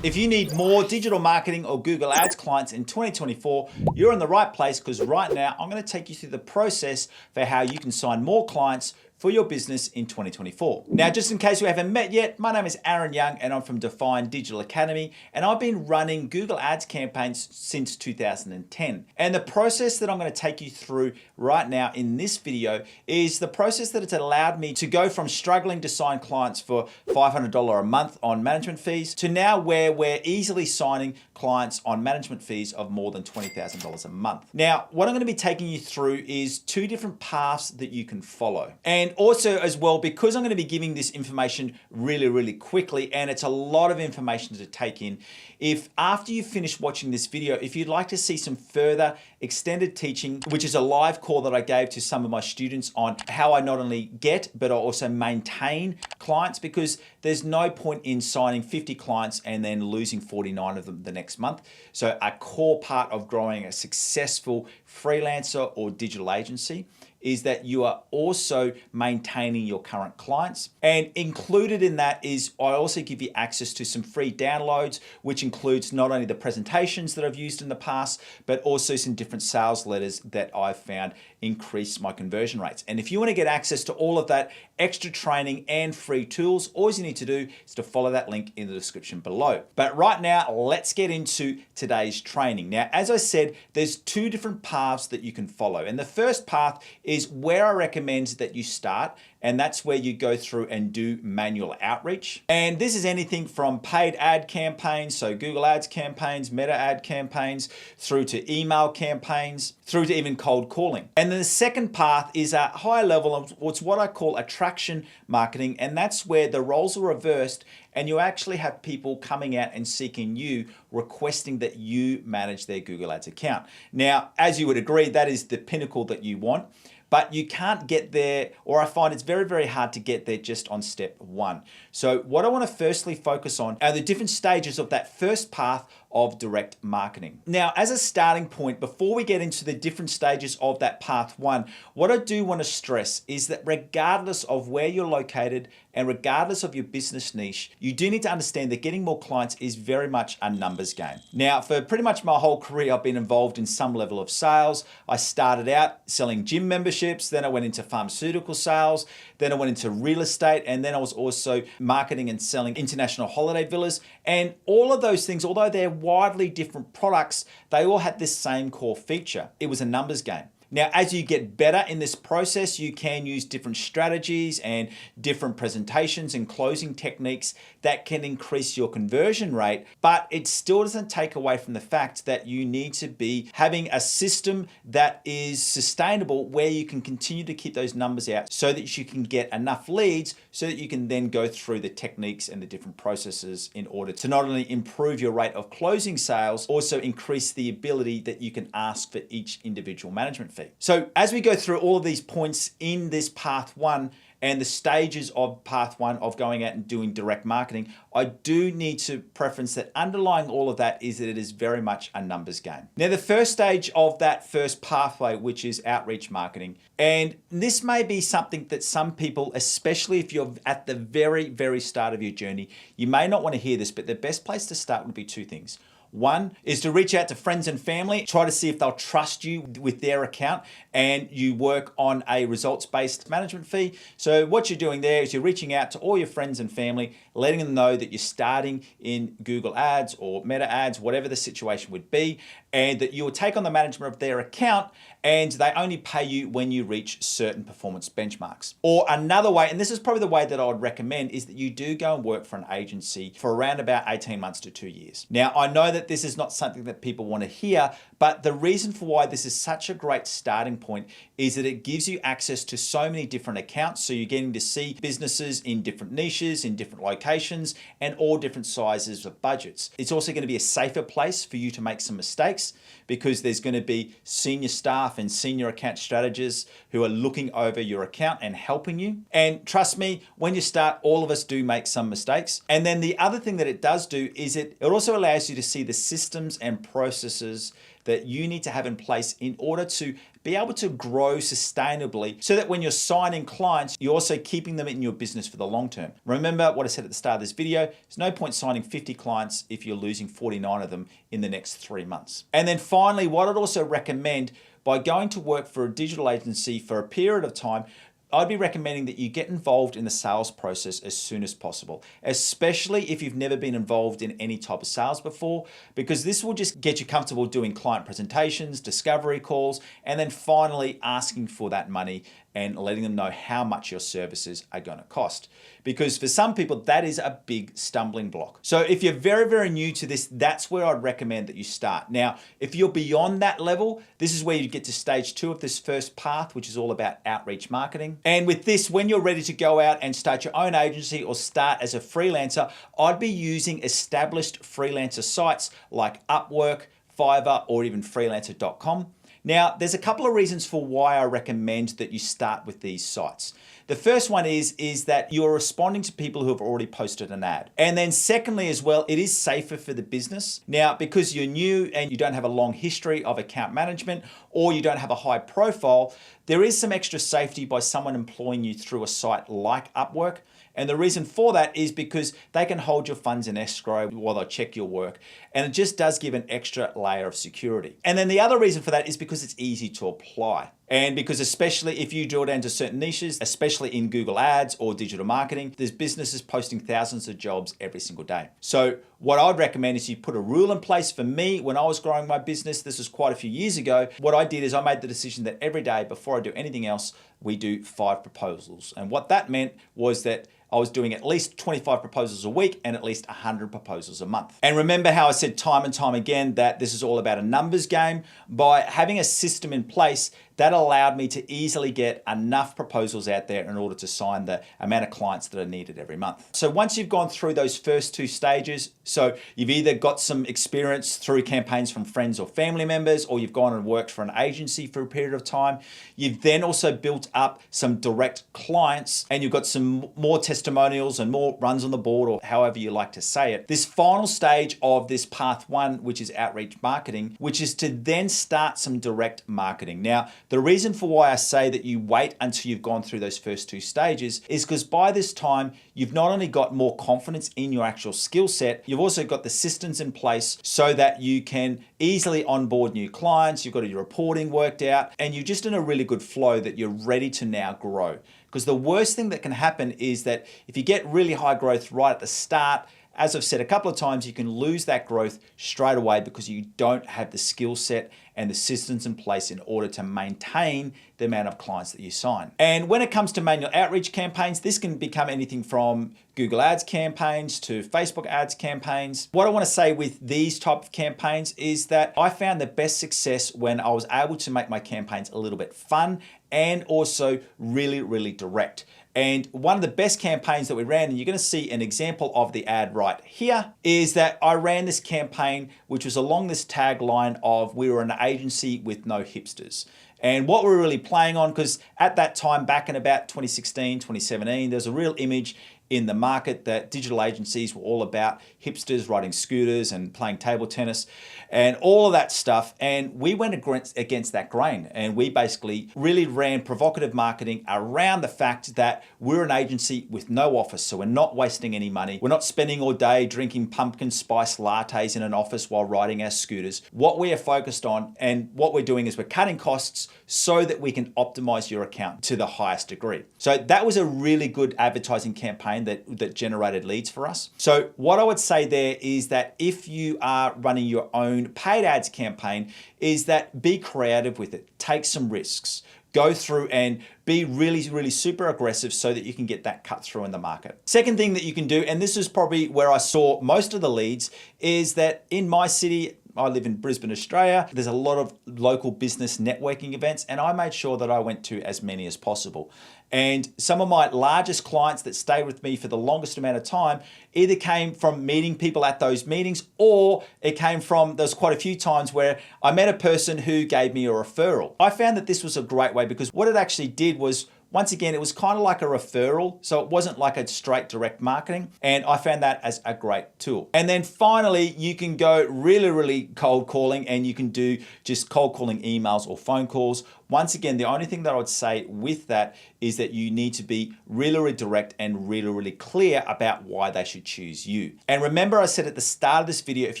If you need more digital marketing or Google Ads clients in 2024, you're in the right place because right now I'm going to take you through the process for how you can sign more clients for your business in 2024. Now, just in case we haven't met yet, my name is Aaron Young and I'm from Define Digital Academy, and I've been running Google Ads campaigns since 2010. And the process that I'm going to take you through right now in this video is the process that it's allowed me to go from struggling to sign clients for $500 a month on management fees to now where we're easily signing clients on management fees of more than $20,000 a month. Now, what I'm going to be taking you through is two different paths that you can follow. And also as well, because I'm going to be giving this information really quickly, and it's a lot of information to take in, if after you finish watching this video, if you'd like to see some further extended teaching, which is a live call that I gave to some of my students on how I not only get, but I also maintain clients, because there's no point in signing 50 clients and then losing 49 of them the next month. So a core part of growing a successful freelancer or digital agency is that you are also maintaining your current clients. And included in that is I also give you access to some free downloads, which includes not only the presentations that I've used in the past, but also some different sales letters that I've found increase my conversion rates. And if you want to get access to all of that extra training and free tools, all you need to do is to follow that link in the description below. But right now, let's get into today's training. Now, as I said, there's two different paths that you can follow. And the first path is where I recommend that you start, and that's where you go through and do manual outreach. And this is anything from paid ad campaigns, so Google Ads campaigns, Meta ad campaigns, through to email campaigns, through to even cold calling. And then the second path is a higher level of what's what I call attraction marketing, and that's where the roles are reversed and you actually have people coming out and seeking you, requesting that you manage their Google Ads account. Now, as you would agree, that is the pinnacle that you want. But you can't get there, or I find it's very hard to get there just on step one. So what I want to firstly focus on are the different stages of that first path of direct marketing. Now, as a starting point, before we get into the different stages of that path one, what I do want to stress is that regardless of where you're located and regardless of your business niche, you do need to understand that getting more clients is very much a numbers game. Now, for pretty much my whole career, I've been involved in some level of sales. I started out selling gym memberships, then I went into pharmaceutical sales, then I went into real estate, and then I was also marketing and selling international holiday villas. And all of those things, although they're widely different products, they all had this same core feature. It was a numbers game. Now, as you get better in this process, you can use different strategies and different presentations and closing techniques that can increase your conversion rate, but it still doesn't take away from the fact that you need to be having a system that is sustainable where you can continue to keep those numbers out so that you can get enough leads so that you can then go through the techniques and the different processes in order to not only improve your rate of closing sales, also increase the ability that you can ask for each individual management fee. So as we go through all of these points in this path one and the stages of path one of going out and doing direct marketing, I do need to preference that underlying all of that is that it is very much a numbers game. Now, the first stage of that first pathway, which is outreach marketing, and this may be something that some people, especially if you're at the very start of your journey, you may not want to hear this, but the best place to start would be two things. One is to reach out to friends and family, try to see if they'll trust you with their account, and you work on a results-based management fee. So what you're doing there is you're reaching out to all your friends and family, letting them know that you're starting in Google Ads or Meta Ads, whatever the situation would be, and that you will take on the management of their account, and they only pay you when you reach certain performance benchmarks. Or another way, and this is probably the way that I would recommend, is that you do go and work for an agency for around about 18 months to 2 years. Now, I know that this is not something that people want to hear, but the reason for why this is such a great starting point is that it gives you access to so many different accounts. So you're getting to see businesses in different niches, in different locations, and all different sizes of budgets. It's also going to be a safer place for you to make some mistakes because there's going to be senior staff and senior account strategists who are looking over your account and helping you. And trust me, when you start, all of us do make some mistakes. And then the other thing that it does do is it also allows you to see the systems and processes that you need to have in place in order to be able to grow sustainably so that when you're signing clients, you're also keeping them in your business for the long term. Remember what I said at the start of this video, there's no point signing 50 clients if you're losing 49 of them in the next 3 months. And then finally, what I'd also recommend, by going to work for a digital agency for a period of time, I'd be recommending that you get involved in the sales process as soon as possible, especially if you've never been involved in any type of sales before, because this will just get you comfortable doing client presentations, discovery calls, and then finally asking for that money and letting them know how much your services are going to cost. Because for some people, that is a big stumbling block. So if you're very, very new to this, that's where I'd recommend that you start. Now, if you're beyond that level, this is where you get to stage 2 of this first path, which is all about outreach marketing. And with this, when you're ready to go out and start your own agency or start as a freelancer, I'd be using established freelancer sites like Upwork, Fiverr, or even freelancer.com. Now, there's a couple of reasons for why I recommend that you start with these sites. The first one is that you're responding to people who have already posted an ad. And then secondly as well, it is safer for the business. Now, because you're new and you don't have a long history of account management, or you don't have a high profile, there is some extra safety by someone employing you through a site like Upwork. And the reason for that is because they can hold your funds in escrow while they check your work. And it just does give an extra layer of security. And then the other reason for that is because it's easy to apply. And because especially if you drill down to certain niches, especially in Google Ads or digital marketing, there's businesses posting thousands of jobs every single day. So what I'd recommend is you put a rule in place. For me, when I was growing my business, this was quite a few years ago, what I did is I made the decision that every day before I do anything else, we do 5 proposals. And what that meant was that I was doing at least 25 proposals a week and at least 100 proposals a month. And remember how I said time and time again that this is all about a numbers game? By having a system in place, that allowed me to easily get enough proposals out there in order to sign the amount of clients that are needed every month. So once you've gone through those first 2 stages, so you've either got some experience through campaigns from friends or family members, or you've gone and worked for an agency for a period of time, you've then also built up some direct clients and you've got some more testimonials and more runs on the board, or however you like to say it. This final stage of this path 1, which is outreach marketing, which is to then start some direct marketing. Now, the reason for why I say that you wait until you've gone through those first 2 stages is because by this time, you've not only got more confidence in your actual skill set, you've also got the systems in place so that you can easily onboard new clients, you've got your reporting worked out, and you're just in a really good flow that you're ready to now grow. Because the worst thing that can happen is that if you get really high growth right at the start, as I've said a couple of times, you can lose that growth straight away because you don't have the skill set and the systems in place in order to maintain the amount of clients that you sign. And when it comes to manual outreach campaigns, this can become anything from Google Ads campaigns to Facebook ads campaigns. What I want to say with these type of campaigns is that I found the best success when I was able to make my campaigns a little bit fun and also really, really direct. And one of the best campaigns that we ran, and you're going to see an example of the ad right here, is that I ran this campaign, which was along this tagline of we were an agency with no hipsters. And what we're really playing on, because at that time, back in about 2016, 2017, there's a real image in the market that digital agencies were all about hipsters riding scooters and playing table tennis and all of that stuff. And we went against that grain, and we basically really ran provocative marketing around the fact that we're an agency with no office, so we're not wasting any money. We're not spending all day drinking pumpkin spice lattes in an office while riding our scooters. What we are focused on and what we're doing is we're cutting costs so that we can optimize your account to the highest degree. So that was a really good advertising campaign that generated leads for us. So what I would say there is that if you are running your own paid ads campaign, is that be creative with it, take some risks, go through and be really, really super aggressive so that you can get that cut through in the market. Second thing that you can do, and this is probably where I saw most of the leads, is that in my city, I live in Brisbane, Australia. There's a lot of local business networking events, and I made sure that I went to as many as possible. And some of my largest clients that stayed with me for the longest amount of time either came from meeting people at those meetings, or it came from, there's quite a few times where I met a person who gave me a referral. I found that this was a great way because what it actually did was Once again, it was kind of like a referral, so it wasn't like a straight direct marketing, and I found that as a great tool. And then finally, you can go really cold calling, and you can do just cold calling emails or phone calls. Once again, the only thing that I would say with that is that you need to be really direct and really clear about why they should choose you. And remember, I said at the start of this video, if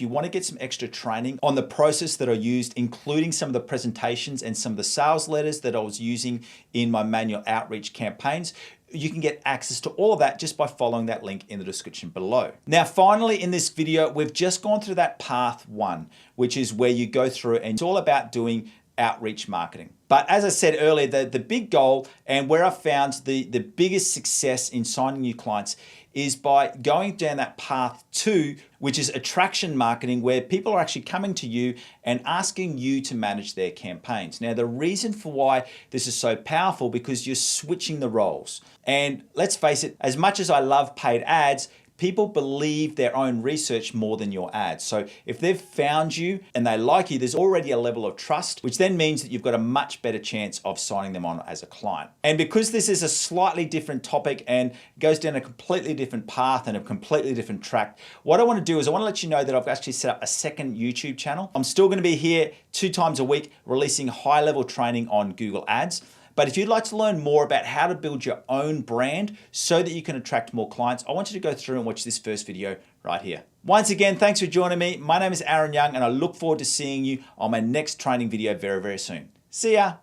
you want to get some extra training on the process that I used, including some of the presentations and some of the sales letters that I was using in my manual outreach campaigns, you can get access to all of that just by following that link in the description below. Now, finally, in this video, we've just gone through that path 1, which is where you go through and it's all about doing outreach marketing. But as I said earlier, the big goal and where I found the biggest success in signing new clients is by going down that path 2, which is attraction marketing, where people are actually coming to you and asking you to manage their campaigns. Now, the reason for why this is so powerful, because you're switching the roles. And let's face it, as much as I love paid ads, people believe their own research more than your ads. So if they've found you and they like you, there's already a level of trust, which then means that you've got a much better chance of signing them on as a client. And because this is a slightly different topic and goes down a completely different path and a completely different track, what I want to do is I want to let you know that I've actually set up a second YouTube channel. I'm still going to be here 2 times a week releasing high-level training on Google Ads. But if you'd like to learn more about how to build your own brand so that you can attract more clients, I want you to go through and watch this first video right here. Once again, thanks for joining me. My name is Aaron Young, and I look forward to seeing you on my next training video very soon. See ya.